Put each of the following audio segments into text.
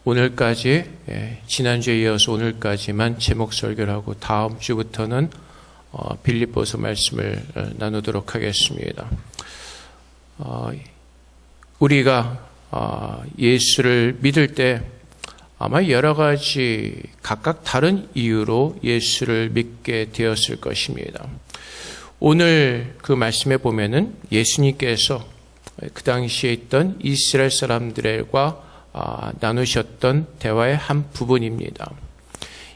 오늘까지, 지난주에 이어서 오늘까지만 제목 설교를 하고 다음 주부터는 빌립보서 말씀을 나누도록 하겠습니다. 우리가 예수를 믿을 때 아마 여러 가지 각각 다른 이유로 예수를 믿게 되었을 것입니다. 오늘 그 말씀에 보면은 예수님께서 그 당시에 있던 이스라엘 사람들과 나누셨던 대화의 한 부분입니다.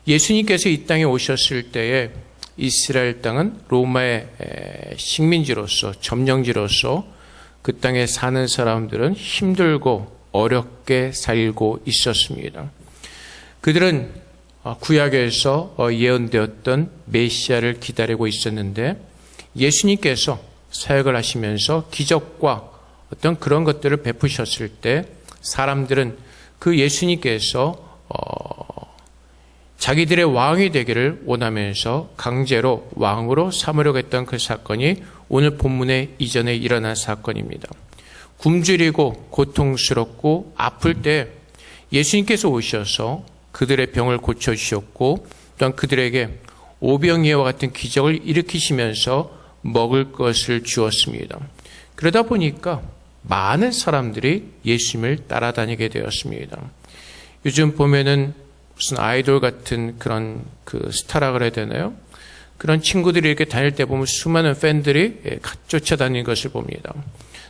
예수님께서 이 땅에 오셨을 때에 이스라엘 땅은 로마의 식민지로서, 점령지로서 그 땅에 사는 사람들은 힘들고 어렵게 살고 있었습니다. 그들은 구약에서 예언되었던 메시아를 기다리고 있었는데 예수님께서 사역을 하시면서 기적과 어떤 그런 것들을 베푸셨을 때 사람들은 그 예수님께서 자기들의 왕이 되기를 원하면서 강제로 왕으로 삼으려고 했던 그 사건이 오늘 본문의 이전에 일어난 사건입니다. 굶주리고 고통스럽고 아플 때 예수님께서 오셔서 그들의 병을 고쳐주셨고 또한 그들에게 오병이어와 같은 기적을 일으키시면서 먹을 것을 주었습니다. 그러다 보니까 많은 사람들이 예수님을 따라다니게 되었습니다. 요즘 보면은 무슨 아이돌 같은 그런 그 스타라 그래야 되나요? 그런 친구들이 이렇게 다닐 때 보면 수많은 팬들이 쫓아다니는 것을 봅니다.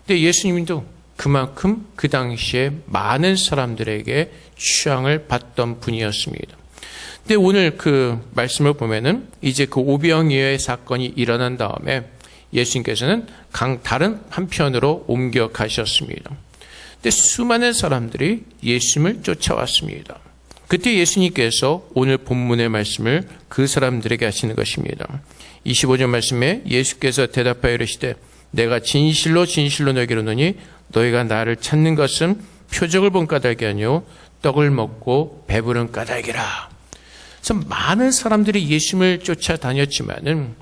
근데 예수님도 그만큼 그 당시에 많은 사람들에게 취향을 받던 분이었습니다. 근데 오늘 그 말씀을 보면은 이제 그 오병이어의 사건이 일어난 다음에 예수님께서는 다른 한편으로 옮겨 가셨습니다. 근데 수많은 사람들이 예수님을 쫓아왔습니다. 그때 예수님께서 오늘 본문의 말씀을 그 사람들에게 하시는 것입니다. 25절 말씀에 예수께서 대답하여 이르시되 내가 진실로 진실로 너희에게 이르노니 너희가 나를 찾는 것은 표적을 본 까닭이 아니요 떡을 먹고 배부른 까닭이라. 그래서 많은 사람들이 예수님을 쫓아다녔지만은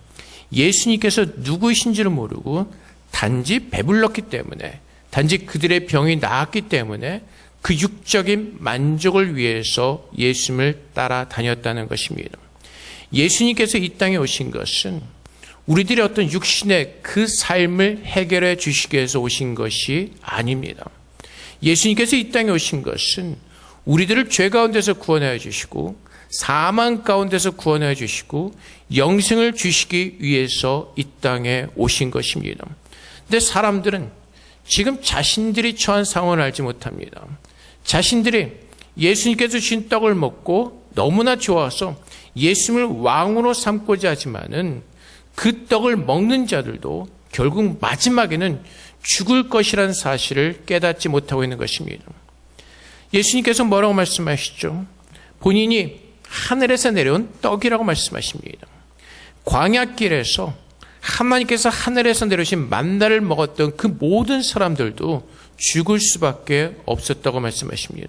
예수님께서 누구이신지를 모르고 단지 배불렀기 때문에, 단지 그들의 병이 나았기 때문에 그 육적인 만족을 위해서 예수님을 따라다녔다는 것입니다. 예수님께서 이 땅에 오신 것은 우리들의 어떤 육신의 그 삶을 해결해 주시기 위해서 오신 것이 아닙니다. 예수님께서 이 땅에 오신 것은 우리들을 죄 가운데서 구원해 주시고 사망 가운데서 구원해 주시고 영생을 주시기 위해서 이 땅에 오신 것입니다. 근데 사람들은 지금 자신들이 처한 상황을 알지 못합니다. 자신들이 예수님께서 주신 떡을 먹고 너무나 좋아서 예수님을 왕으로 삼고자 하지만은 그 떡을 먹는 자들도 결국 마지막에는 죽을 것이라는 사실을 깨닫지 못하고 있는 것입니다. 예수님께서 뭐라고 말씀하시죠? 본인이 하늘에서 내려온 떡이라고 말씀하십니다. 광야길에서 하나님께서 하늘에서 내려오신 만나를 먹었던 그 모든 사람들도 죽을 수밖에 없었다고 말씀하십니다.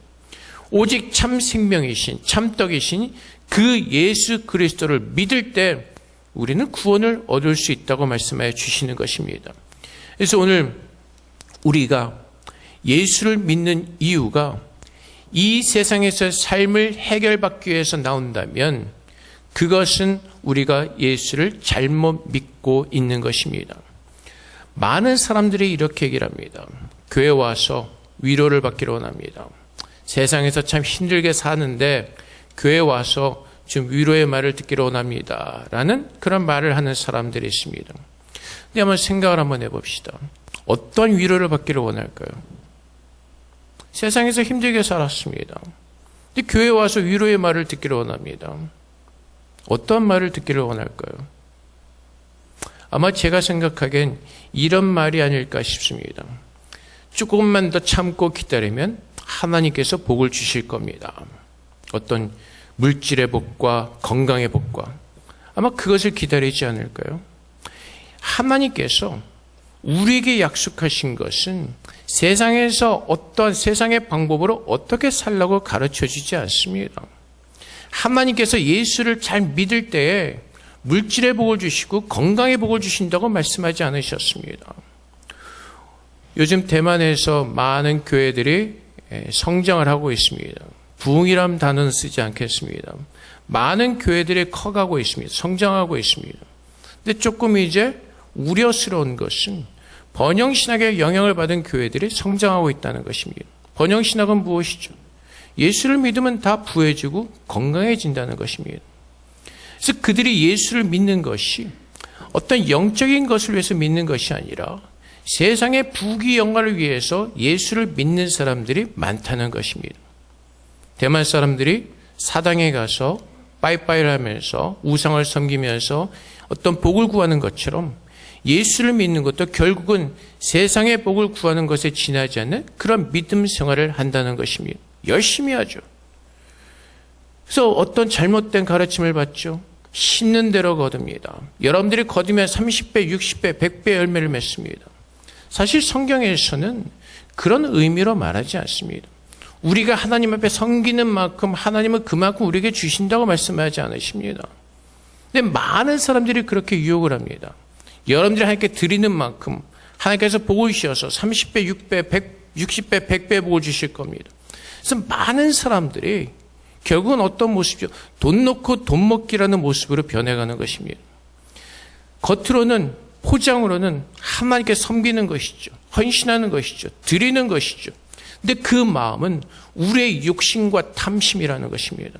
오직 참 생명이신 참떡이신 그 예수 그리스도를 믿을 때 우리는 구원을 얻을 수 있다고 말씀해 주시는 것입니다. 그래서 오늘 우리가 예수를 믿는 이유가 이 세상에서 삶을 해결받기 위해서 나온다면 그것은 우리가 예수를 잘못 믿고 있는 것입니다. 많은 사람들이 이렇게 얘기를 합니다. 교회 와서 위로를 받기를 원합니다. 세상에서 참 힘들게 사는데 교회 와서 좀 위로의 말을 듣기를 원합니다. 라는 그런 말을 하는 사람들이 있습니다. 근데 한번 생각을 한번 해봅시다. 어떤 위로를 받기를 원할까요? 세상에서 힘들게 살았습니다. 근데 교회 와서 위로의 말을 듣기를 원합니다. 어떤 말을 듣기를 원할까요? 아마 제가 생각하기엔 이런 말이 아닐까 싶습니다. 조금만 더 참고 기다리면 하나님께서 복을 주실 겁니다. 어떤 물질의 복과 건강의 복과 아마 그것을 기다리지 않을까요? 하나님께서 우리에게 약속하신 것은 세상에서 어떤 세상의 방법으로 어떻게 살라고 가르쳐 주지 않습니다. 하나님께서 예수를 잘 믿을 때에 물질의 복을 주시고 건강의 복을 주신다고 말씀하지 않으셨습니다. 요즘 대만에서 많은 교회들이 성장을 하고 있습니다. 부흥이라는 단어는 쓰지 않겠습니다. 많은 교회들이 커가고 있습니다. 성장하고 있습니다. 근데 조금 이제 우려스러운 것은 번영신학의 영향을 받은 교회들이 성장하고 있다는 것입니다. 번영신학은 무엇이죠? 예수를 믿으면 다 부해지고 건강해진다는 것입니다. 그래서 그들이 예수를 믿는 것이 어떤 영적인 것을 위해서 믿는 것이 아니라 세상의 부귀 영화를 위해서 예수를 믿는 사람들이 많다는 것입니다. 대만 사람들이 사당에 가서 빠이빠이를 하면서 우상을 섬기면서 어떤 복을 구하는 것처럼 예수를 믿는 것도 결국은 세상의 복을 구하는 것에 지나지 않는 그런 믿음 생활을 한다는 것입니다. 열심히 하죠. 그래서 어떤 잘못된 가르침을 받죠. 심는 대로 거둡니다. 여러분들이 거두면 30배, 60배, 100배 열매를 맺습니다. 사실 성경에서는 그런 의미로 말하지 않습니다. 우리가 하나님 앞에 섬기는 만큼 하나님은 그만큼 우리에게 주신다고 말씀하지 않으십니다. 근데 많은 사람들이 그렇게 유혹을 합니다. 여러분들이 하나님께 드리는 만큼 하나님께서 복을 주셔서 30배, 6배, 60배, 100배 복을 주실 겁니다. 그래서 많은 사람들이 결국은 어떤 모습이죠? 돈 놓고 돈 먹기라는 모습으로 변해가는 것입니다. 겉으로는 포장으로는 하나님께 섬기는 것이죠. 헌신하는 것이죠. 드리는 것이죠. 근데 그 마음은 우리의 욕심과 탐심이라는 것입니다.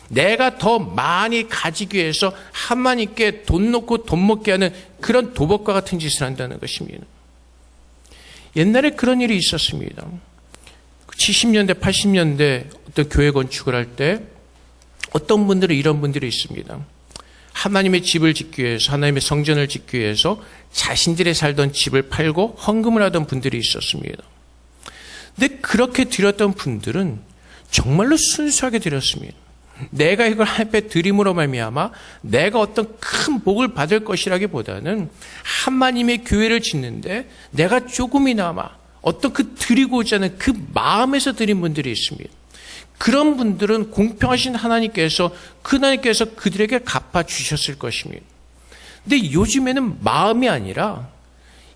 내가 더 많이 가지기 위해서 하나님께 돈 놓고 돈 먹게 하는 그런 도박과 같은 짓을 한다는 것입니다. 옛날에 그런 일이 있었습니다. 70년대, 80년대 어떤 교회 건축을 할 때 어떤 분들은 이런 분들이 있습니다. 하나님의 집을 짓기 위해서, 하나님의 성전을 짓기 위해서 자신들이 살던 집을 팔고 헌금을 하던 분들이 있었습니다. 근데 그렇게 드렸던 분들은 정말로 순수하게 드렸습니다. 내가 이걸 하나님께 드림으로 말미암아 내가 어떤 큰 복을 받을 것이라기보다는 하나님의 교회를 짓는데 내가 조금이나마 어떤 그 드리고자 하는 그 마음에서 드린 분들이 있습니다. 그런 분들은 공평하신 하나님께서 그들에게 갚아주셨을 것입니다. 근데 요즘에는 마음이 아니라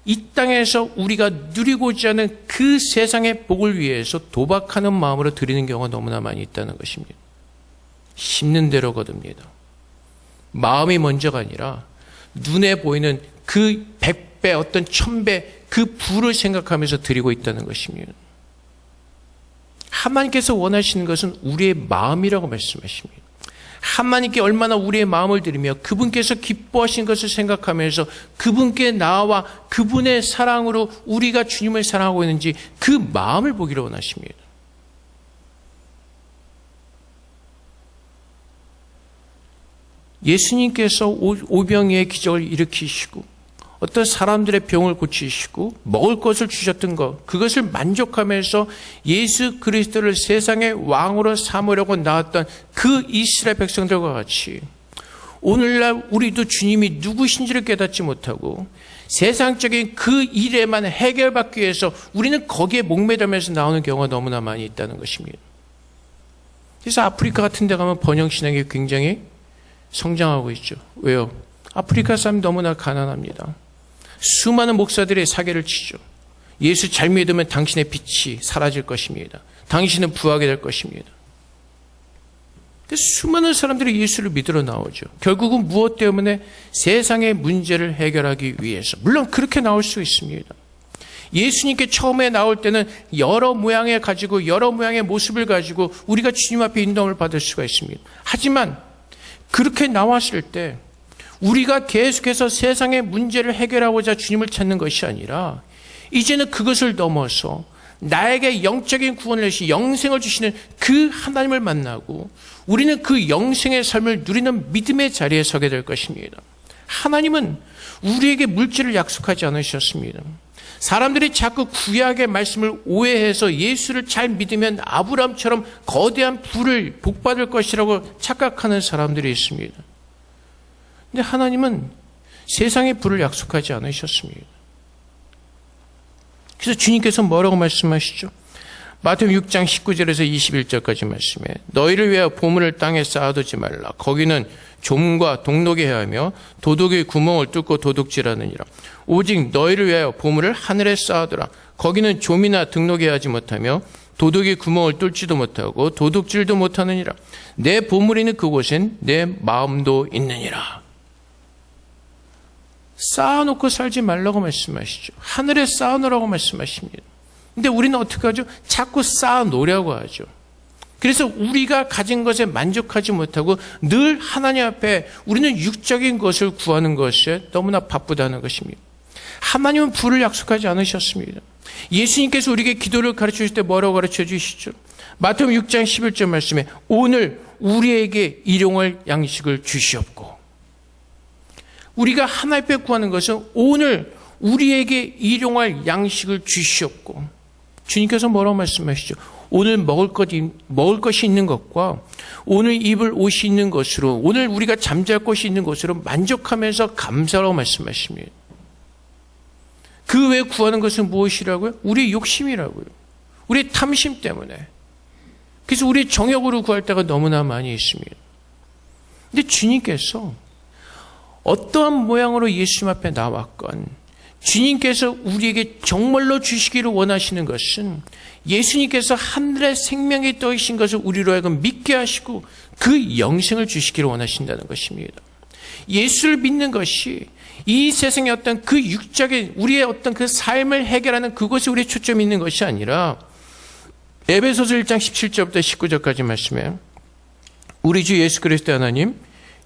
이 땅에서 우리가 누리고자 하는 그 세상의 복을 위해서 도박하는 마음으로 드리는 경우가 너무나 많이 있다는 것입니다. 심는 대로 거둡니다. 마음이 먼저가 아니라 눈에 보이는 그 100배 어떤 1000배 그 부를 생각하면서 드리고 있다는 것입니다. 하나님께서 원하시는 것은 우리의 마음이라고 말씀하십니다. 하나님께 얼마나 우리의 마음을 드리며 그분께서 기뻐하신 것을 생각하면서 그분께 나와 그분의 사랑으로 우리가 주님을 사랑하고 있는지 그 마음을 보기를 원하십니다. 예수님께서 오병이의 기적을 일으키시고 어떤 사람들의 병을 고치시고 먹을 것을 주셨던 것, 그것을 만족하면서 예수 그리스도를 세상의 왕으로 삼으려고 나왔던 그 이스라엘 백성들과 같이 오늘날 우리도 주님이 누구신지를 깨닫지 못하고 세상적인 그 일에만 해결받기 위해서 우리는 거기에 목매달면서 나오는 경우가 너무나 많이 있다는 것입니다. 그래서 아프리카 같은 데 가면 번영신학이 굉장히 성장하고 있죠. 왜요? 아프리카 사람이 너무나 가난합니다. 수많은 목사들이 사기를 치죠. 예수 잘 믿으면 당신의 빛이 사라질 것입니다. 당신은 부하게 될 것입니다. 수많은 사람들이 예수를 믿으러 나오죠. 결국은 무엇 때문에? 세상의 문제를 해결하기 위해서. 물론 그렇게 나올 수 있습니다. 예수님께 처음에 나올 때는 여러 모양을 가지고 여러 모양의 모습을 가지고 우리가 주님 앞에 인도함을 받을 수가 있습니다. 하지만 그렇게 나왔을 때 우리가 계속해서 세상의 문제를 해결하고자 주님을 찾는 것이 아니라 이제는 그것을 넘어서 나에게 영적인 구원을 내시 영생을 주시는 그 하나님을 만나고 우리는 그 영생의 삶을 누리는 믿음의 자리에 서게 될 것입니다. 하나님은 우리에게 물질을 약속하지 않으셨습니다. 사람들이 자꾸 구약의 말씀을 오해해서 예수를 잘 믿으면 아브라함처럼 거대한 부를 복받을 것이라고 착각하는 사람들이 있습니다. 근데 하나님은 세상의 부를 약속하지 않으셨습니다. 그래서 주님께서 뭐라고 말씀하시죠? 마태복음 6장 19절에서 21절까지 말씀에 너희를 위하여 보물을 땅에 쌓아두지 말라. 거기는 좀과 동록이 해하며 도둑의 구멍을 뚫고 도둑질하느니라. 오직 너희를 위하여 보물을 하늘에 쌓아두라. 거기는 좀이나 등록이 하지 못하며 도둑이 구멍을 뚫지도 못하고 도둑질도 못하느니라. 내 보물이 있는 그곳엔 내 마음도 있느니라. 쌓아놓고 살지 말라고 말씀하시죠. 하늘에 쌓아놓으라고 말씀하십니다. 근데 우리는 어떻게 하죠? 자꾸 쌓아놓으려고 하죠. 그래서 우리가 가진 것에 만족하지 못하고 늘 하나님 앞에 우리는 육적인 것을 구하는 것에 너무나 바쁘다는 것입니다. 하나님은 부를 약속하지 않으셨습니다. 예수님께서 우리에게 기도를 가르쳐 주실 때 뭐라고 가르쳐 주시죠? 마태복음 6장 11절 말씀에 오늘 우리에게 일용할 양식을 주시옵고, 우리가 하나님 앞에 구하는 것은 오늘 우리에게 일용할 양식을 주시옵고, 주님께서 뭐라고 말씀하시죠? 오늘 먹을 것이 있는 것과 오늘 입을 옷이 있는 것으로, 오늘 우리가 잠잘 곳이 있는 것으로 만족하면서 감사라고 말씀하십니다. 그 외에 구하는 것은 무엇이라고요? 우리의 욕심이라고요. 우리의 탐심 때문에. 그래서 우리의 정욕으로 구할 때가 너무나 많이 있습니다. 근데 주님께서 어떠한 모양으로 예수님 앞에 나왔건 주님께서 우리에게 정말로 주시기를 원하시는 것은 예수님께서 하늘의 생명의 떡이신 것을 우리로 하여금 믿게 하시고 그 영생을 주시기를 원하신다는 것입니다. 예수를 믿는 것이 이 세상의 어떤 그 육적인 우리의 어떤 그 삶을 해결하는 그것에 우리의 초점이 있는 것이 아니라, 에베소서 1장 17절부터 19절까지 말씀에 우리 주 예수 그리스도 하나님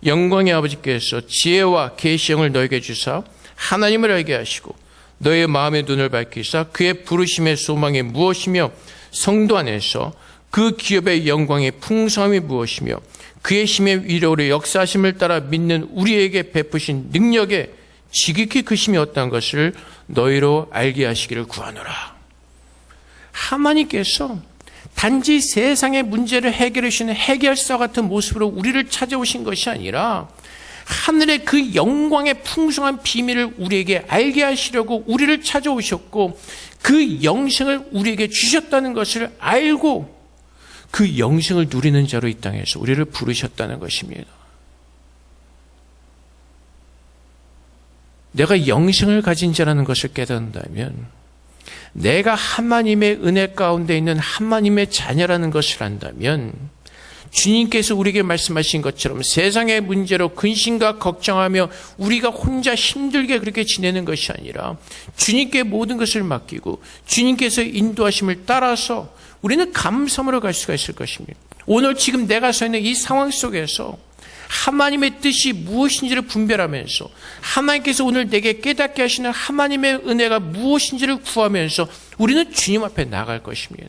영광의 아버지께서 지혜와 계시형을 너에게 주사 하나님을 알게 하시고 너의 마음의 눈을 밝히사 그의 부르심의 소망이 무엇이며 성도 안에서 그 기업의 영광의 풍성함이 무엇이며 그의 힘의 위로로 역사하심을 따라 믿는 우리에게 베푸신 능력의 지극히 크심이 어떠한 것을 너희로 알게 하시기를 구하노라. 하나님께서 단지 세상의 문제를 해결해 주시는 해결사 같은 모습으로 우리를 찾아오신 것이 아니라 하늘의 그 영광의 풍성한 비밀을 우리에게 알게 하시려고 우리를 찾아오셨고 그 영생을 우리에게 주셨다는 것을 알고 그 영생을 누리는 자로 이 땅에서 우리를 부르셨다는 것입니다. 내가 영생을 가진 자라는 것을 깨닫는다면, 내가 하나님의 은혜 가운데 있는 하나님의 자녀라는 것을 안다면, 주님께서 우리에게 말씀하신 것처럼 세상의 문제로 근심과 걱정하며 우리가 혼자 힘들게 그렇게 지내는 것이 아니라 주님께 모든 것을 맡기고 주님께서 인도하심을 따라서 우리는 감사함으로 갈 수가 있을 것입니다. 오늘 지금 내가 서 있는 이 상황 속에서 하나님의 뜻이 무엇인지를 분별하면서 하나님께서 오늘 내게 깨닫게 하시는 하나님의 은혜가 무엇인지를 구하면서 우리는 주님 앞에 나갈 것입니다.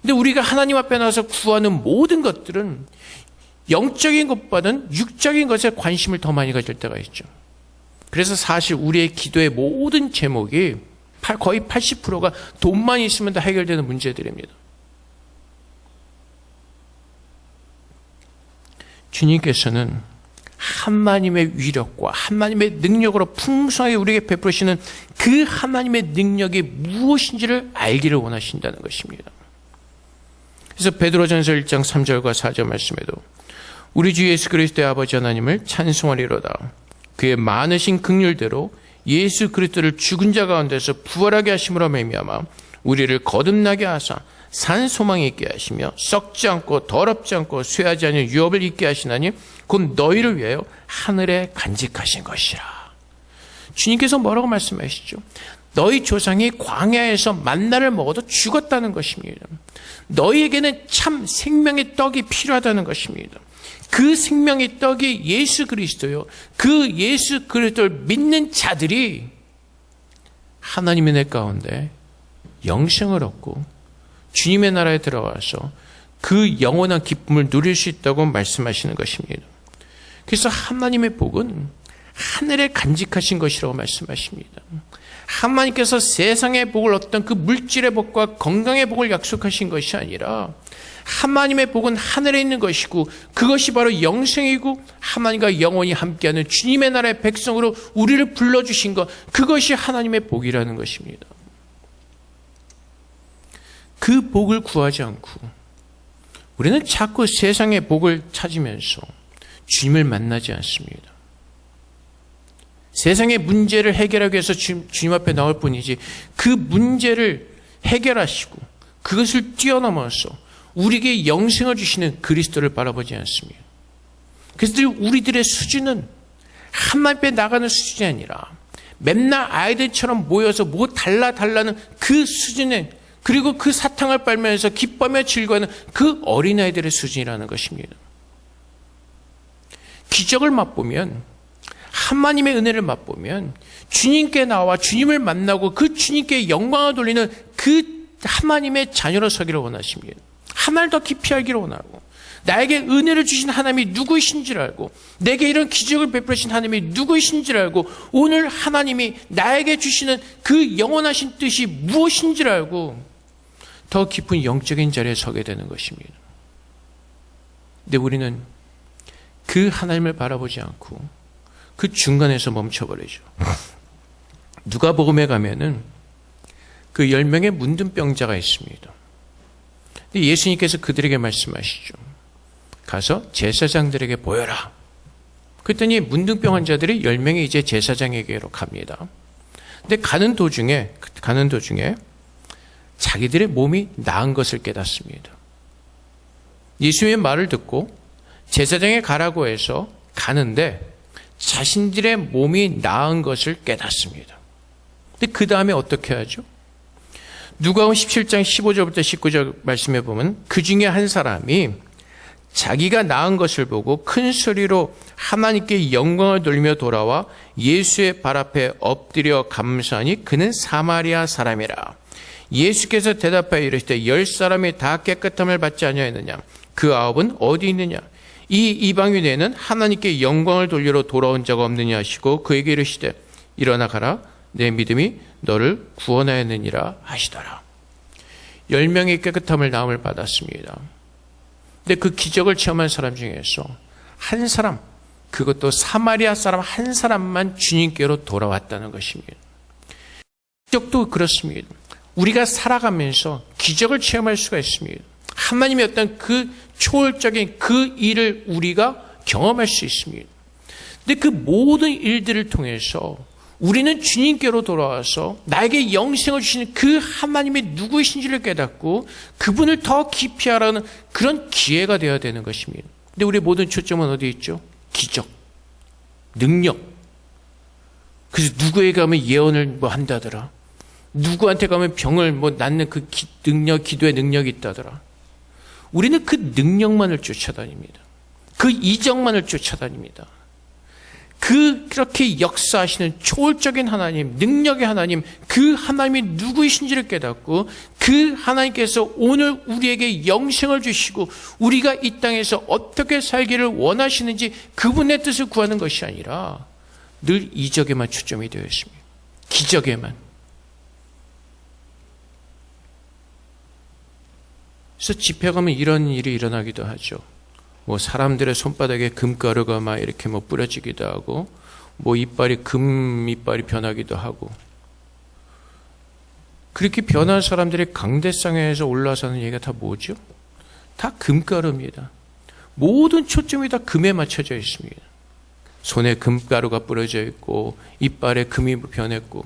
근데 우리가 하나님 앞에 나와서 구하는 모든 것들은 영적인 것보다는 육적인 것에 관심을 더 많이 가질 때가 있죠. 그래서 사실 우리의 기도의 모든 제목이 거의 80%가 돈만 있으면 다 해결되는 문제들입니다. 주님께서는 하나님의 위력과 하나님의 능력으로 풍성하게 우리에게 베푸시는 그 하나님의 능력이 무엇인지를 알기를 원하신다는 것입니다. 그래서 베드로전서 1장 3절과 4절 말씀에도 우리 주 예수 그리스도의 아버지 하나님을 찬송하리로다. 그의 많으신 긍휼대로 예수 그리스도를 죽은 자 가운데서 부활하게 하심으로 말미암아 우리를 거듭나게 하사 산 소망이 있게 하시며 썩지 않고 더럽지 않고 쇠하지 않은 유업을 있게 하시나니 곧 너희를 위하여 하늘에 간직하신 것이라. 주님께서 뭐라고 말씀하시죠? 너희 조상이 광야에서 만나를 먹어도 죽었다는 것입니다. 너희에게는 참 생명의 떡이 필요하다는 것입니다. 그 생명의 떡이 예수 그리스도요. 그 예수 그리스도를 믿는 자들이 하나님의 내 가운데 영생을 얻고 주님의 나라에 들어가서 그 영원한 기쁨을 누릴 수 있다고 말씀하시는 것입니다. 그래서 하나님의 복은 하늘에 간직하신 것이라고 말씀하십니다. 하나님께서 세상의 복을 어떤 그 물질의 복과 건강의 복을 약속하신 것이 아니라 하나님의 복은 하늘에 있는 것이고 그것이 바로 영생이고 하나님과 영원히 함께하는 주님의 나라의 백성으로 우리를 불러주신 것, 그것이 하나님의 복이라는 것입니다. 그 복을 구하지 않고 우리는 자꾸 세상의 복을 찾으면서 주님을 만나지 않습니다. 세상의 문제를 해결하기 위해서 주님 앞에 나올 뿐이지 그 문제를 해결하시고 그것을 뛰어넘어서 우리에게 영생을 주시는 그리스도를 바라보지 않습니다. 그래서 늘 우리들의 수준은 한마디에 나가는 수준이 아니라 맨날 아이들처럼 모여서 뭐 달라는 그 수준에, 그리고 그 사탕을 빨면서 기뻐하며 즐거워하는 그 어린아이들의 수준이라는 것입니다. 기적을 맛보면, 하나님의 은혜를 맛보면 주님께 나와 주님을 만나고 그 주님께 영광을 돌리는 그 하나님의 자녀로 서기를 원하십니다. 하나를 더 깊이 알기를 원하고, 나에게 은혜를 주신 하나님이 누구이신지를 알고, 내게 이런 기적을 베푸신 하나님이 누구이신지를 알고, 오늘 하나님이 나에게 주시는 그 영원하신 뜻이 무엇인지를 알고 더 깊은 영적인 자리에 서게 되는 것입니다. 근데 우리는 그 하나님을 바라보지 않고 그 중간에서 멈춰버리죠. 누가복음에 가면은 그 10명의 문둥병자가 있습니다. 근데 예수님께서 그들에게 말씀하시죠. 가서 제사장들에게 보여라. 그랬더니 문둥병 환자들이 10명이 이제 제사장에게로 갑니다. 근데 가는 도중에 자기들의 몸이 나은 것을 깨닫습니다. 예수님의 말을 듣고 제사장에 가라고 해서 가는데 자신들의 몸이 나은 것을 깨닫습니다. 근데 그 다음에 어떻게 하죠? 누가복음 17장 15절부터 19절 말씀해 보면 그 중에 한 사람이 자기가 나은 것을 보고 큰 소리로 하나님께 영광을 돌리며 돌아와 예수의 발 앞에 엎드려 감사하니 그는 사마리아 사람이라. 예수께서 대답하여 이르시되 10사람이 다 깨끗함을 받지 아니하였느냐? 그 9은 어디 있느냐? 이 이방인에는 하나님께 영광을 돌리러 돌아온 자가 없느냐 하시고 그에게 이르시되 일어나 가라. 내 믿음이 너를 구원하였느니라 하시더라. 10명의 깨끗함을 나음을 받았습니다. 근데 그 기적을 체험한 사람 중에서 한 사람, 그것도 사마리아 사람 한 사람만 주님께로 돌아왔다는 것입니다. 기적도 그렇습니다. 우리가 살아가면서 기적을 체험할 수가 있습니다. 하나님의 어떤 그 초월적인 그 일을 우리가 경험할 수 있습니다. 근데 그 모든 일들을 통해서 우리는 주님께로 돌아와서 나에게 영생을 주시는 그 하나님이 누구이신지를 깨닫고 그분을 더 깊이 알아가는 그런 기회가 되어야 되는 것입니다. 근데 우리의 모든 초점은 어디 있죠? 기적, 능력. 그래서 누구에게 가면 예언을 뭐 한다더라. 누구한테 가면 병을 뭐 낫는 그 능력, 기도의 능력이 있다더라. 우리는 그 능력만을 쫓아다닙니다. 그 이적만을 쫓아다닙니다. 그렇게 역사하시는 초월적인 하나님, 능력의 하나님, 그 하나님이 누구이신지를 깨닫고 그 하나님께서 오늘 우리에게 영생을 주시고 우리가 이 땅에서 어떻게 살기를 원하시는지 그분의 뜻을 구하는 것이 아니라 늘 이적에만 초점이 되어 있습니다. 기적에만. 그래서 집회 가면 이런 일이 일어나기도 하죠. 뭐 사람들의 손바닥에 금가루가 막 이렇게 뭐 뿌려지기도 하고, 뭐 이빨이 금 이빨이 변하기도 하고, 그렇게 변한 사람들이 강대상에서 올라서는 얘기가 다 뭐죠? 다 금가루입니다. 모든 초점이 다 금에 맞춰져 있습니다. 손에 금가루가 뿌려져 있고, 이빨에 금이 변했고.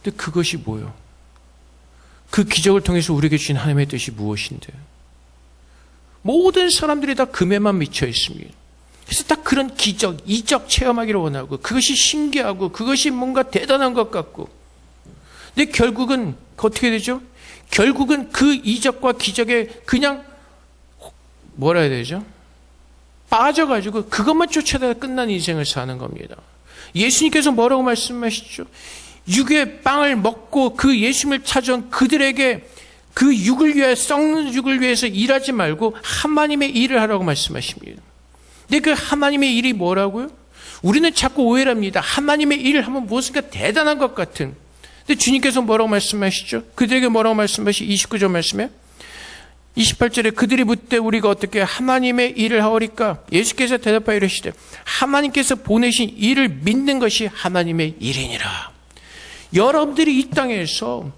근데 그것이 뭐요? 그 기적을 통해서 우리에게 주신 하나님의 뜻이 무엇인데? 모든 사람들이 다 금에만 미쳐 있습니다. 그래서 딱 그런 기적, 이적 체험하기를 원하고 그것이 신기하고 그것이 뭔가 대단한 것 같고, 근데 결국은 어떻게 되죠? 결국은 그 이적과 기적에 그냥 뭐라 해야 되죠? 빠져가지고 그것만 쫓아다가 끝난 인생을 사는 겁니다. 예수님께서 뭐라고 말씀하시죠? 육의 빵을 먹고 그 예수님을 찾아온 그들에게 그 육을 위해, 썩는 육을 위해서 일하지 말고 하나님의 일을 하라고 말씀하십니다. 근데 그 하나님의 일이 뭐라고요? 우리는 자꾸 오해를 합니다. 하나님의 일을 하면 무엇인가 대단한 것 같은. 근데 주님께서 뭐라고 말씀하시죠? 그들에게 뭐라고 말씀하시죠? 29절 말씀에 28절에 그들이 묻되 우리가 어떻게 하나님의 일을 하오리까? 예수께서 대답하여 이르시되 하나님께서 보내신 일을 믿는 것이 하나님의 일이니라. 여러분들이 이 땅에서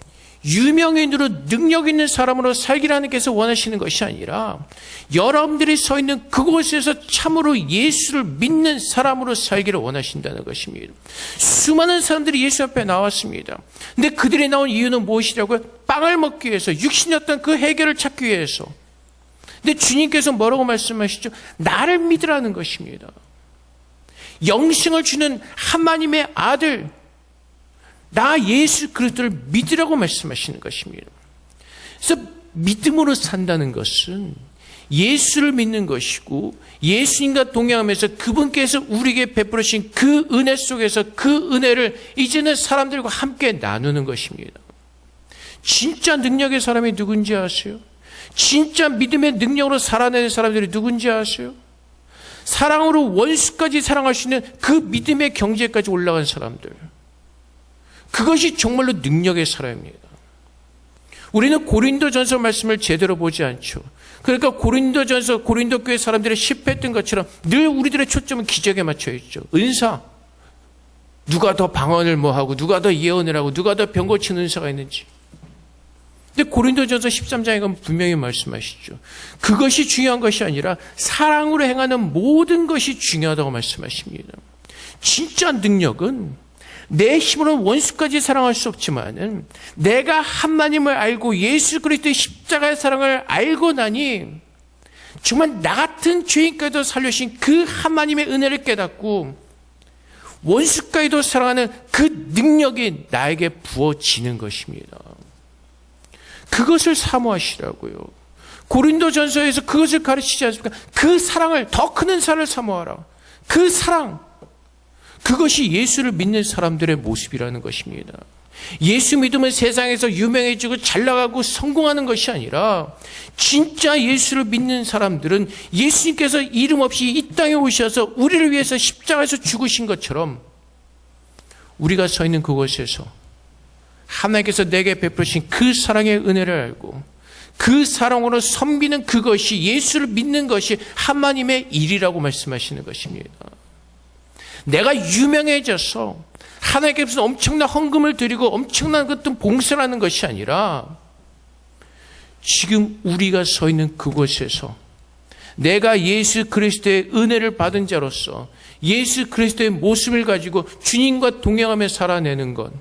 유명인으로 능력 있는 사람으로 살기를 하나님께서 원하시는 것이 아니라 여러분들이 서 있는 그곳에서 참으로 예수를 믿는 사람으로 살기를 원하신다는 것입니다. 수많은 사람들이 예수 앞에 나왔습니다. 근데 그들이 나온 이유는 무엇이라고요? 빵을 먹기 위해서, 육신이었던 그 해결을 찾기 위해서. 근데 주님께서 뭐라고 말씀하시죠? 나를 믿으라는 것입니다. 영생을 주는 하나님의 아들, 나 예수 그리스도를 믿으라고 말씀하시는 것입니다. 그래서 믿음으로 산다는 것은 예수를 믿는 것이고, 예수님과 동행하면서 그분께서 우리에게 베풀으신 그 은혜 속에서 그 은혜를 이제는 사람들과 함께 나누는 것입니다. 진짜 능력의 사람이 누군지 아세요? 진짜 믿음의 능력으로 살아내는 사람들이 누군지 아세요? 사랑으로 원수까지 사랑할 수 있는 그 믿음의 경지까지 올라간 사람들. 그것이 정말로 능력의 사람입니다. 우리는 고린도전서 말씀을 제대로 보지 않죠. 그러니까 고린도전서, 고린도 교회 사람들이 실패했던 것처럼 늘 우리들의 초점은 기적에 맞춰 있죠. 은사, 누가 더 방언을 뭐하고, 누가 더 예언을 하고, 누가 더 병 고치는 은사가 있는지. 근데 고린도전서 13장에 가면 분명히 말씀하시죠. 그것이 중요한 것이 아니라 사랑으로 행하는 모든 것이 중요하다고 말씀하십니다. 진짜 능력은 내 힘으로는 원수까지 사랑할 수 없지만 내가 하나님을 알고 예수 그리스도의 십자가의 사랑을 알고 나니 정말 나 같은 죄인까지도 살려주신 그 하나님의 은혜를 깨닫고 원수까지도 사랑하는 그 능력이 나에게 부어지는 것입니다. 그것을 사모하시라고요. 고린도전서에서 그것을 가르치지 않습니까? 그 사랑을, 더 큰 은사를 사모하라. 그 사랑, 그것이 예수를 믿는 사람들의 모습이라는 것입니다. 예수 믿으면 세상에서 유명해지고 잘나가고 성공하는 것이 아니라 진짜 예수를 믿는 사람들은 예수님께서 이름 없이 이 땅에 오셔서 우리를 위해서 십자가에서 죽으신 것처럼 우리가 서 있는 그곳에서 하나님께서 내게 베푸신 그 사랑의 은혜를 알고 그 사랑으로 섬기는 그것이, 예수를 믿는 것이 하나님의 일이라고 말씀하시는 것입니다. 내가 유명해져서 하나님께 무슨 엄청난 헌금을 드리고 엄청난 어떤 봉사를 하는 것이 아니라 지금 우리가 서 있는 그곳에서 내가 예수 그리스도의 은혜를 받은 자로서 예수 그리스도의 모습을 가지고 주님과 동행하며 살아내는 것,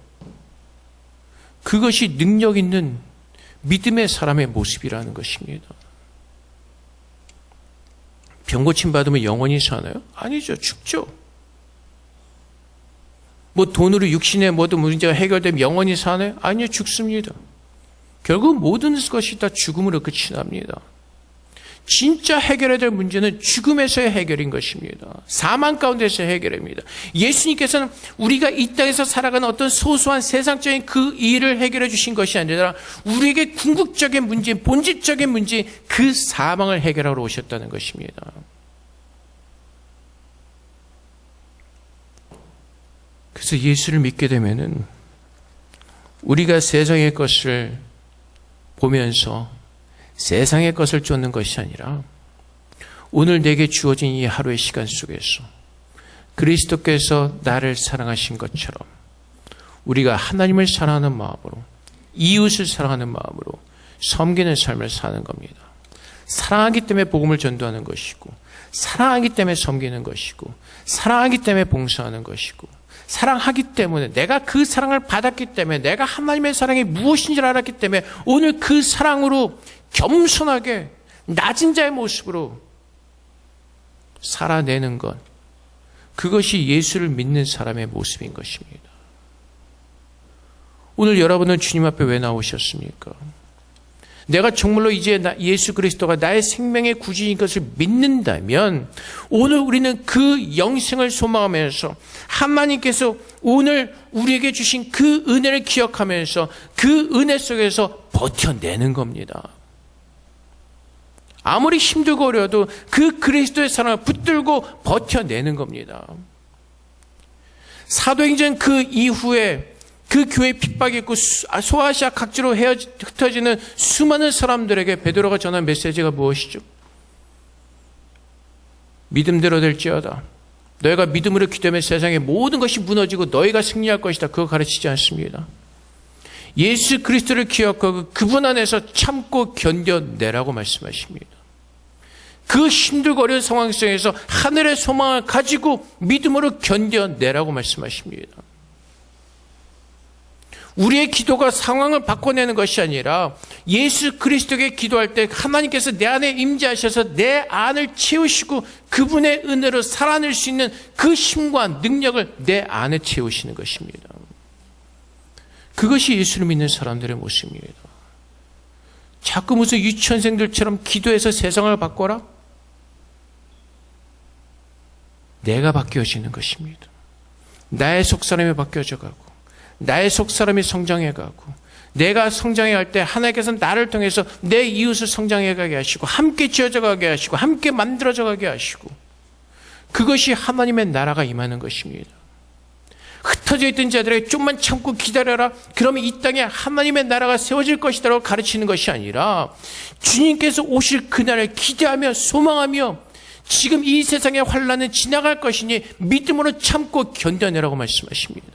그것이 능력 있는 믿음의 사람의 모습이라는 것입니다. 병 고침 받으면 영원히 사나요? 아니죠. 죽죠. 뭐 돈으로 육신의 모든 문제가 해결되면 영원히 사나요? 아니요. 죽습니다. 결국 모든 것이 다 죽음으로 끝이 납니다. 진짜 해결해야 될 문제는 죽음에서의 해결인 것입니다. 사망 가운데서의 해결입니다. 예수님께서는 우리가 이 땅에서 살아가는 어떤 소소한 세상적인 그 일을 해결해 주신 것이 아니라 우리에게 궁극적인 문제, 본질적인 문제, 그 사망을 해결하러 오셨다는 것입니다. 그래서 예수를 믿게 되면은 우리가 세상의 것을 보면서 세상의 것을 쫓는 것이 아니라 오늘 내게 주어진 이 하루의 시간 속에서 그리스도께서 나를 사랑하신 것처럼 우리가 하나님을 사랑하는 마음으로, 이웃을 사랑하는 마음으로 섬기는 삶을 사는 겁니다. 사랑하기 때문에 복음을 전도하는 것이고, 사랑하기 때문에 섬기는 것이고, 사랑하기 때문에 봉사하는 것이고, 사랑하기 때문에, 내가 그 사랑을 받았기 때문에, 내가 하나님의 사랑이 무엇인지를 알았기 때문에 오늘 그 사랑으로 겸손하게 낮은 자의 모습으로 살아내는 것, 그것이 예수를 믿는 사람의 모습인 것입니다. 오늘 여러분은 주님 앞에 왜 나오셨습니까? 내가 정말로 이제 예수 그리스도가 나의 생명의 구주인 것을 믿는다면 오늘 우리는 그 영생을 소망하면서 하나님께서 오늘 우리에게 주신 그 은혜를 기억하면서 그 은혜 속에서 버텨내는 겁니다. 아무리 힘들고 어려워도 그 그리스도의 사랑을 붙들고 버텨내는 겁니다. 사도행전 그 이후에 그 교회 핍박이 있고 소아시아 각지로 흩어지는 수많은 사람들에게 베드로가 전한 메시지가 무엇이죠? 믿음대로 될지어다. 너희가 믿음으로 기도하면 세상의 모든 것이 무너지고 너희가 승리할 것이다. 그거 가르치지 않습니다. 예수 그리스도를 기억하고 그분 안에서 참고 견뎌내라고 말씀하십니다. 그 힘들고 어려운 상황 속에서 하늘의 소망을 가지고 믿음으로 견뎌내라고 말씀하십니다. 우리의 기도가 상황을 바꿔내는 것이 아니라 예수 그리스도에게 기도할 때 하나님께서 내 안에 임재하셔서 내 안을 채우시고 그분의 은혜로 살아낼 수 있는 그 힘과 능력을 내 안에 채우시는 것입니다. 그것이 예수를 믿는 사람들의 모습입니다. 자꾸 무슨 유치원생들처럼 기도해서 세상을 바꿔라? 내가 바뀌어지는 것입니다. 나의 속사람이 바뀌어져 가고 나의 속사람이 성장해가고 내가 성장해갈 때 하나님께서 나를 통해서 내 이웃을 성장해가게 하시고 함께 지어져가게 하시고 함께 만들어져가게 하시고 그것이 하나님의 나라가 임하는 것입니다. 흩어져 있던 자들에게 좀만 참고 기다려라. 그러면 이 땅에 하나님의 나라가 세워질 것이라고 가르치는 것이 아니라 주님께서 오실 그날을 기대하며 소망하며 지금 이 세상의 환난은 지나갈 것이니 믿음으로 참고 견뎌내라고 말씀하십니다.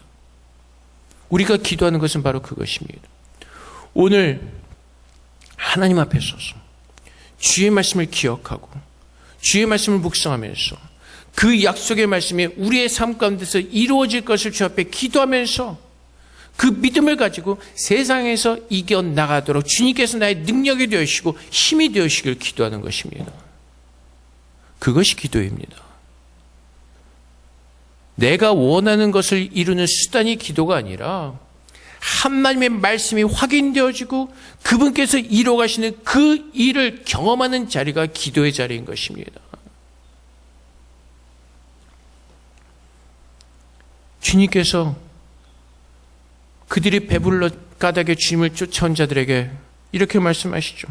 우리가 기도하는 것은 바로 그것입니다. 오늘 하나님 앞에 서서 주의 말씀을 기억하고 주의 말씀을 묵상하면서 그 약속의 말씀이 우리의 삶 가운데서 이루어질 것을 주 앞에 기도하면서 그 믿음을 가지고 세상에서 이겨나가도록 주님께서 나의 능력이 되시고 힘이 되시길 기도하는 것입니다. 그것이 기도입니다. 내가 원하는 것을 이루는 수단이 기도가 아니라 하나님의 말씀이 확인되어지고 그분께서 이루어가시는 그 일을 경험하는 자리가 기도의 자리인 것입니다. 주님께서 그들이 배불러 까닭에 주님을 쫓아온 자들에게 이렇게 말씀하시죠.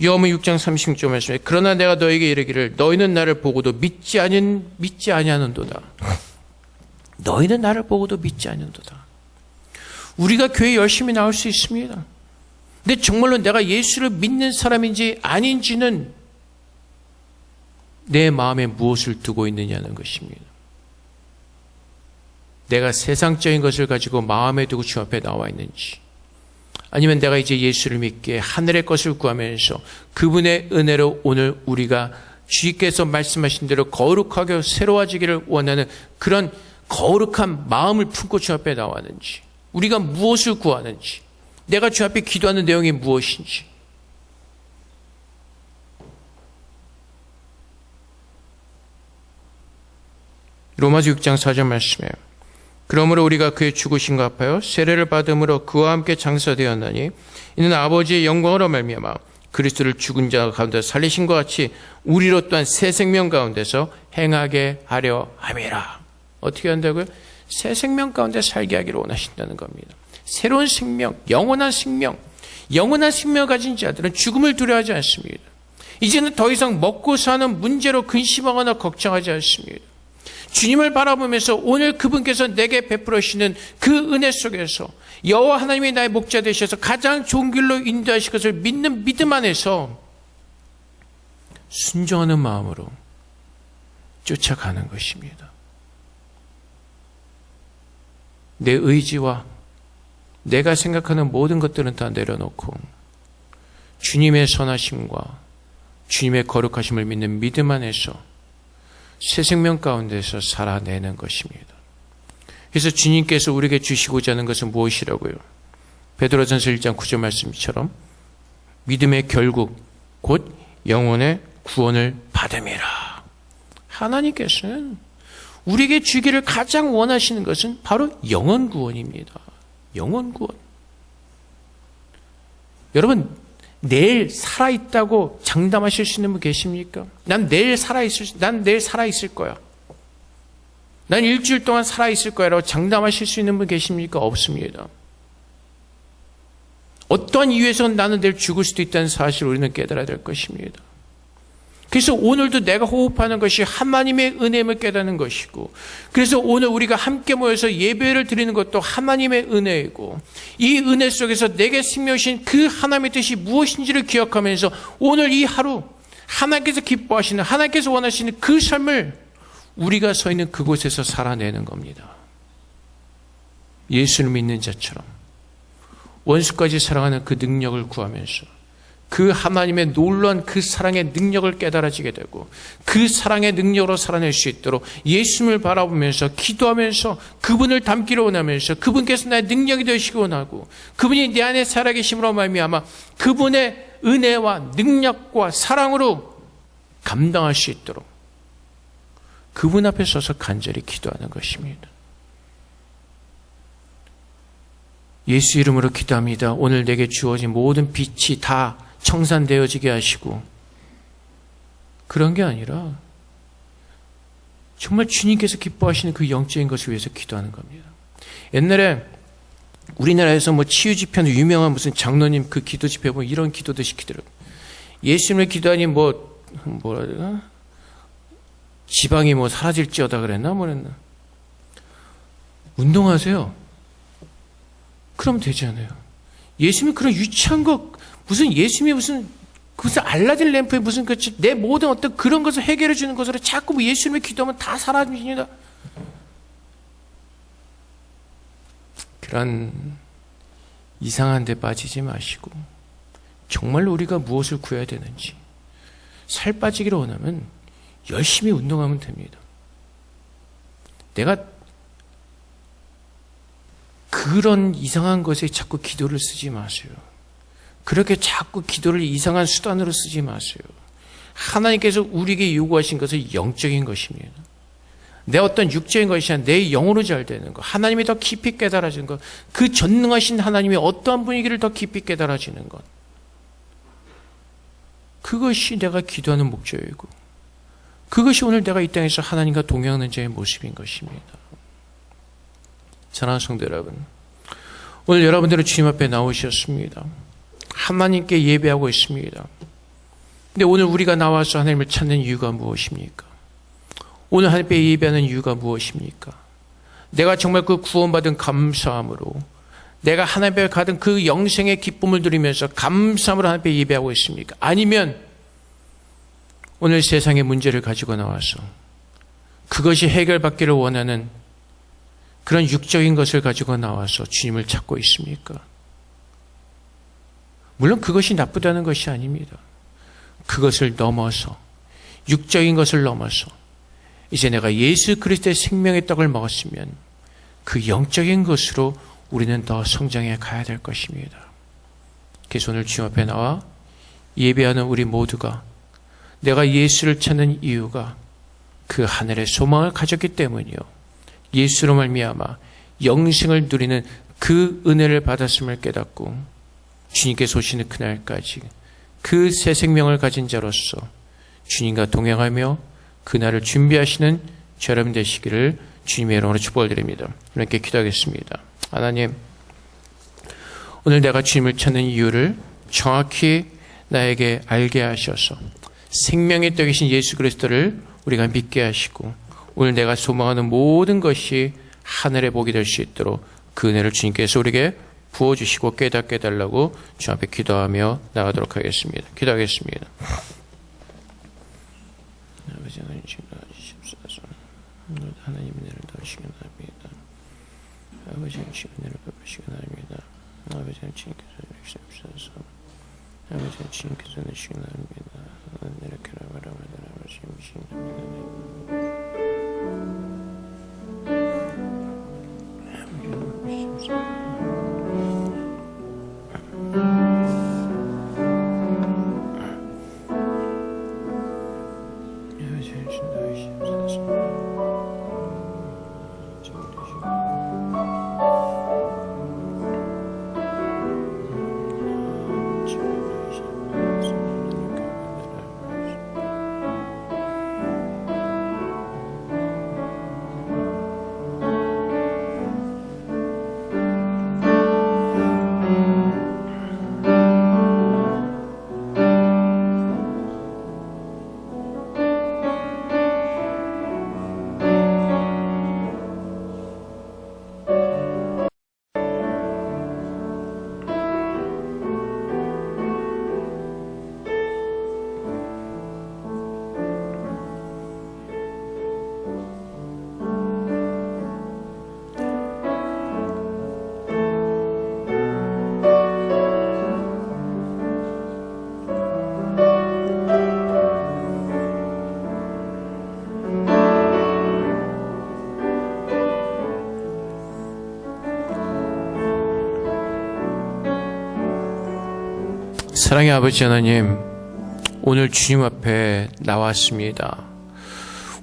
요한복음 6장 36절 말씀에 그러나 내가 너에게 이르기를 너희는 나를 보고도 믿지 아니하는도다. 너희는 나를 보고도 믿지 않는도다. 우리가 교회 열심히 나올 수 있습니다. 근데 정말로 내가 예수를 믿는 사람인지 아닌지는 내 마음에 무엇을 두고 있느냐는 것입니다. 내가 세상적인 것을 가지고 마음에 두고 주 앞에 나와 있는지 아니면 내가 이제 예수를 믿게 하늘의 것을 구하면서 그분의 은혜로 오늘 우리가 주께서 말씀하신 대로 거룩하게 새로워지기를 원하는 그런 거룩한 마음을 품고 주 앞에 나왔는지 우리가 무엇을 구하는지 내가 주 앞에 기도하는 내용이 무엇인지 로마서 6장 4절 말씀에 그러므로 우리가 그의 죽으심과 합하여 세례를 받음으로 그와 함께 장사되었나니 이는 아버지의 영광으로 말미암아 그리스도를 죽은 자 가운데 살리신 것 같이 우리로 또한 새 생명 가운데서 행하게 하려 함이라. 어떻게 한다고요? 새 생명 가운데 살게 하기를 원하신다는 겁니다. 새로운 생명, 영원한 생명을 가진 자들은 죽음을 두려워하지 않습니다. 이제는 더 이상 먹고 사는 문제로 근심하거나 걱정하지 않습니다. 주님을 바라보면서 오늘 그분께서 내게 베풀으시는 그 은혜 속에서 여호와 하나님이 나의 목자 되셔서 가장 좋은 길로 인도하실 것을 믿는 믿음 안에서 순종하는 마음으로 쫓아가는 것입니다. 내 의지와 내가 생각하는 모든 것들은 다 내려놓고 주님의 선하심과 주님의 거룩하심을 믿는 믿음 안에서 새 생명 가운데서 살아내는 것입니다. 그래서 주님께서 우리에게 주시고자 하는 것은 무엇이라고요? 베드로전서 1장 9절 말씀처럼 믿음의 결국 곧 영혼의 구원을 받음이라. 하나님께서는 우리에게 주기를 가장 원하시는 것은 바로 영혼 구원입니다. 영혼 구원. 여러분 내일 살아있다고 장담하실 수 있는 분 계십니까? 난 내일 살아있을 거야. 난 일주일 동안 살아있을 거야 라고 장담하실 수 있는 분 계십니까? 없습니다. 어떠한 이유에서는 나는 내일 죽을 수도 있다는 사실을 우리는 깨달아야 될 것입니다. 그래서 오늘도 내가 호흡하는 것이 하나님의 은혜임을 깨닫는 것이고 그래서 오늘 우리가 함께 모여서 예배를 드리는 것도 하나님의 은혜이고 이 은혜 속에서 내게 생명이신 그 하나님의 뜻이 무엇인지를 기억하면서 오늘 이 하루 하나님께서 기뻐하시는 하나님께서 원하시는 그 삶을 우리가 서 있는 그곳에서 살아내는 겁니다. 예수를 믿는 자처럼 원수까지 사랑하는 그 능력을 구하면서 그 하나님의 놀라운 그 사랑의 능력을 깨달아지게 되고 그 사랑의 능력으로 살아낼 수 있도록 예수님을 바라보면서 기도하면서 그분을 닮기를 원하면서 그분께서 나의 능력이 되시기 원하고 그분이 내 안에 살아계심으로 말미암아 그분의 은혜와 능력과 사랑으로 감당할 수 있도록 그분 앞에 서서 간절히 기도하는 것입니다. 예수 이름으로 기도합니다. 오늘 내게 주어진 모든 빛이 다 청산되어지게 하시고 그런 게 아니라 정말 주님께서 기뻐하시는 그 영적인 것을 위해서 기도하는 겁니다. 옛날에 우리나라에서 뭐 치유 집회는 유명한 무슨 장로님 그 기도 집회 보면 이런 기도도 시키더라고요. 예수님을 기도하니 뭐라 그러나 지방이 뭐 사라질지어다 그랬나 뭐랬나. 운동하세요. 그럼 되잖아요. 예수님이 그런 유치한 거 무슨 예수님이 무슨 알라딘 램프에 무슨 내 모든 어떤 그런 것을 해결해 주는 것으로 자꾸 예수님을 기도하면 다 사라집니다. 그런 이상한 데 빠지지 마시고 정말로 우리가 무엇을 구해야 되는지 살 빠지기를 원하면 열심히 운동하면 됩니다. 내가 그런 이상한 것에 자꾸 기도를 쓰지 마세요. 그렇게 자꾸 기도를 이상한 수단으로 쓰지 마세요. 하나님께서 우리에게 요구하신 것은 영적인 것입니다. 내 어떤 육적인 것이 아니라 내 영으로 잘 되는 것, 하나님이 더 깊이 깨달아지는 것, 그 전능하신 하나님이 어떠한 분위기를 더 깊이 깨달아지는 것, 그것이 내가 기도하는 목적이고 그것이 오늘 내가 이 땅에서 하나님과 동행하는 자의 모습인 것입니다. 사랑하는 성도 여러분, 오늘 여러분들은 주님 앞에 나오셨습니다. 하나님께 예배하고 있습니다. 근데 오늘 우리가 나와서 하나님을 찾는 이유가 무엇입니까? 오늘 하나님께 예배하는 이유가 무엇입니까? 내가 정말 그 구원받은 감사함으로 내가 하나님 앞에 가던 그 영생의 기쁨을 누리면서 감사함으로 하나님 앞에 예배하고 있습니까? 아니면 오늘 세상의 문제를 가지고 나와서 그것이 해결받기를 원하는 그런 육적인 것을 가지고 나와서 주님을 찾고 있습니까? 물론 그것이 나쁘다는 것이 아닙니다. 그것을 넘어서 육적인 것을 넘어서 이제 내가 예수 그리스도의 생명의 떡을 먹었으면 그 영적인 것으로 우리는 더 성장해 가야 될 것입니다. 그래서 오늘 주님 앞에 나와 예배하는 우리 모두가 내가 예수를 찾는 이유가 그 하늘의 소망을 가졌기 때문이요, 예수로 말미암아 영생을 누리는 그 은혜를 받았음을 깨닫고 주님께서 오시는 그날까지 그 새 생명을 가진 자로서 주님과 동행하며 그날을 준비하시는 저 여러분 되시기를 주님의 이름으로 축복을 드립니다. 이렇게 기도하겠습니다. 하나님, 오늘 내가 주님을 찾는 이유를 정확히 나에게 알게 하셔서 생명의 떡이신 예수 그리스도를 우리가 믿게 하시고 오늘 내가 소망하는 모든 것이 하늘의 복이 될 수 있도록 그 은혜를 주님께서 우리에게 부어주시고 깨닫게 해달라고 주 앞에 기도하며 나가도록 하겠습니다. 기도하겠습니다. 아버지 하나님 지금 도와주십소서. 하나님의 은혜를 더하시기 바랍니다. 아버지 지금 은혜를 베푸시기 바랍니다. 아버지 주님께서 주십소서. 아버지 주님께서 내시기 바랍니다. 이렇게 바라보다 아버지 주시기 바랍니다. 사랑의 아버지 하나님, 오늘 주님 앞에 나왔습니다.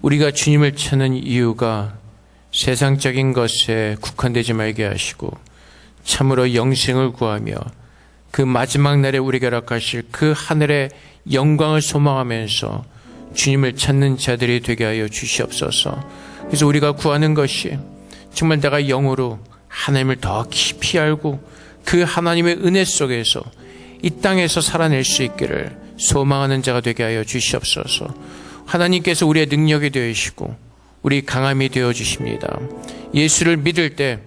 우리가 주님을 찾는 이유가 세상적인 것에 국한되지 말게 하시고 참으로 영생을 구하며 그 마지막 날에 우리에게 허락하실 그 하늘의 영광을 소망하면서 주님을 찾는 자들이 되게 하여 주시옵소서. 그래서 우리가 구하는 것이 정말 내가 영으로 하나님을 더 깊이 알고 그 하나님의 은혜 속에서 이 땅에서 살아낼 수 있기를 소망하는 자가 되게 하여 주시옵소서. 하나님께서 우리의 능력이 되시고 우리 강함이 되어 주십니다. 예수를 믿을 때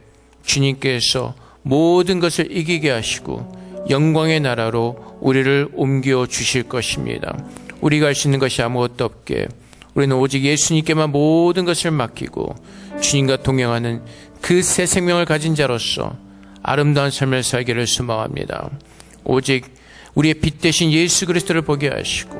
주님께서 모든 것을 이기게 하시고 영광의 나라로 우리를 옮겨 주실 것입니다. 우리가 할 수 있는 것이 아무것도 없게 우리는 오직 예수님께만 모든 것을 맡기고 주님과 동행하는 그 새 생명을 가진 자로서 아름다운 삶을 살기를 소망합니다. 오직 우리의 빛 대신 예수 그리스도를 보게 하시고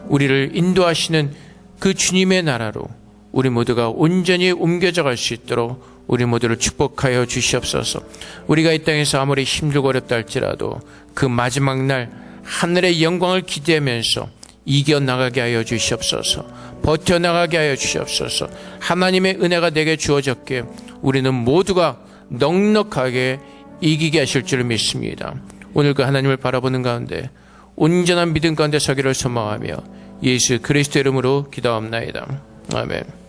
우리를 인도하시는 그 주님의 나라로 우리 모두가 온전히 옮겨져 갈 수 있도록 우리 모두를 축복하여 주시옵소서. 우리가 이 땅에서 아무리 힘들고 어렵다 할지라도 그 마지막 날 하늘의 영광을 기대하면서 이겨나가게 하여 주시옵소서. 버텨나가게 하여 주시옵소서. 하나님의 은혜가 내게 주어졌기에 우리는 모두가 넉넉하게 이기게 하실 줄 믿습니다. 오늘 그 하나님을 바라보는 가운데 온전한 믿음 가운데 서기를 소망하며 예수 그리스도 이름으로 기도합나이다. 아멘.